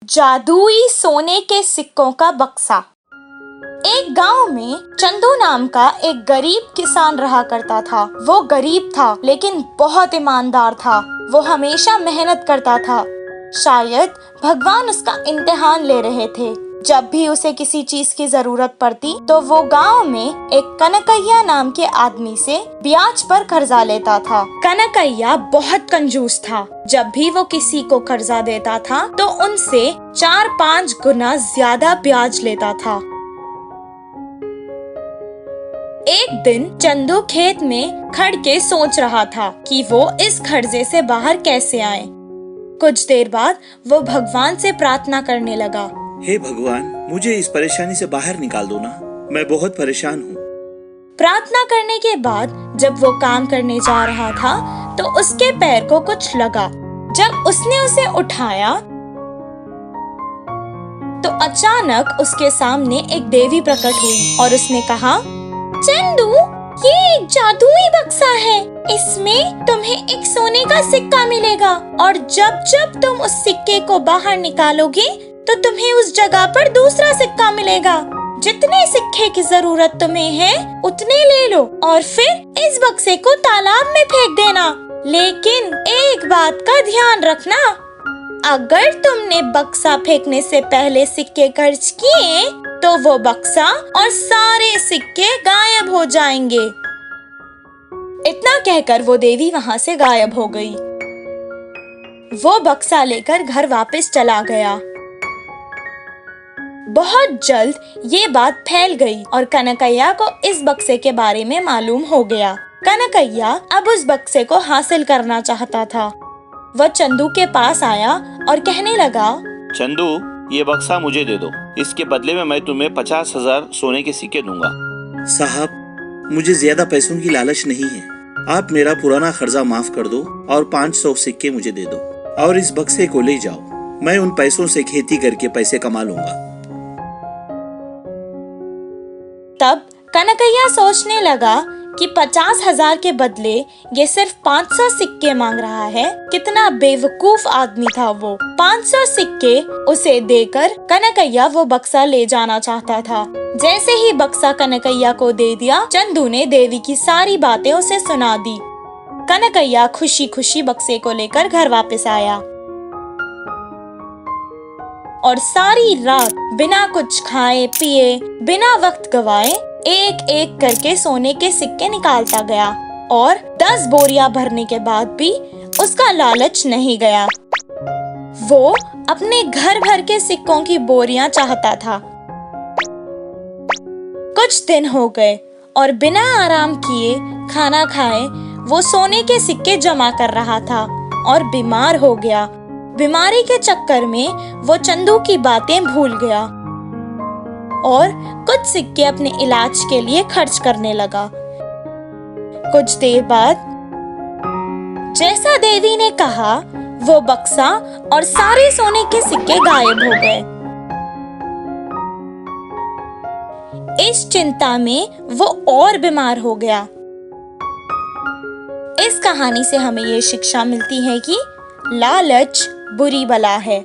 जादुई सोने के सिक्कों का बक्सा। एक गांव में चंदू नाम का एक गरीब किसान रहा करता था। वो गरीब था लेकिन बहुत ईमानदार था। वो हमेशा मेहनत करता था। शायद भगवान उसका इम्तिहान ले रहे थे। जब भी उसे किसी चीज की जरूरत पड़ती तो वो गांव में एक कनकैया नाम के आदमी से ब्याज पर कर्जा लेता था। कनकैया बहुत कंजूस था। जब भी वो किसी को कर्जा देता था तो उनसे 4-5 गुना ज्यादा ब्याज लेता था। एक दिन चंदू खेत में खड़ के सोच रहा था कि वो इस कर्जे से बाहर कैसे आए। कुछ देर बाद वो भगवान से प्रार्थना करने लगा। हे भगवान, मुझे इस परेशानी से बाहर निकाल दो ना, मैं बहुत परेशान हूँ। प्रार्थना करने के बाद जब वो काम करने जा रहा था तो उसके पैर को कुछ लगा। जब उसने उसे उठाया तो अचानक उसके सामने एक देवी प्रकट हुई और उसने कहा, चंदू, ये एक जादुई बक्सा है। इसमें तुम्हें एक सोने का सिक्का मिलेगा और जब जब तुम उस सिक्के को बाहर निकालोगे तो तुम्हें उस जगह पर दूसरा सिक्का मिलेगा। जितने सिक्के की जरूरत तुम्हें है उतने ले लो और फिर इस बक्से को तालाब में फेंक देना। लेकिन एक बात का ध्यान रखना, अगर तुमने बक्सा फेंकने से पहले सिक्के खर्च किए तो वो बक्सा और सारे सिक्के गायब हो जाएंगे। इतना कहकर वो देवी वहाँ से गायब हो गई। वो बक्सा लेकर घर वापस चला गया। बहुत जल्द ये बात फैल गई और कनकैया को इस बक्से के बारे में मालूम हो गया। कनकैया अब उस बक्से को हासिल करना चाहता था। वह चंदू के पास आया और कहने लगा, चंदू, ये बक्सा मुझे दे दो। इसके बदले में मैं तुम्हें 50,000 सोने के सिक्के दूंगा। साहब, मुझे ज्यादा पैसों की लालच नहीं है। आप मेरा पुराना कर्जा माफ कर दो और 500 सिक्के मुझे दे दो और इस बक्से को ले जाओ। मैं उन पैसों से खेती करके पैसे कमा लूंगा। तब कनकैया सोचने लगा कि 50,000 के बदले ये सिर्फ 500 सिक्के मांग रहा है। कितना बेवकूफ आदमी था वो। 500 सिक्के उसे देकर कनकैया वो बक्सा ले जाना चाहता था। जैसे ही बक्सा कनकैया को दे दिया, चंदू ने देवी की सारी बातें उसे सुना दी। कनकैया खुशी खुशी बक्से को लेकर घर वापस आया और सारी रात बिना कुछ खाए पिए, बिना वक्त गवाए एक एक करके सोने के सिक्के निकालता गया और 10 बोरियां भरने के बाद भी उसका लालच नहीं गया। वो अपने घर भर के सिक्कों की बोरियां चाहता था। कुछ दिन हो गए और बिना आराम किए, खाना खाए वो सोने के सिक्के जमा कर रहा था और बीमार हो गया। बीमारी के चक्कर में वो चंदू की बातें भूल गया और कुछ सिक्के अपने इलाज के लिए खर्च करने लगा। कुछ देर बाद जैसा देवी ने कहा, वो बक्सा और सारे सोने के सिक्के गायब हो गए। इस चिंता में वो और बीमार हो गया। इस कहानी से हमें ये शिक्षा मिलती है कि लालच बुरी बला है।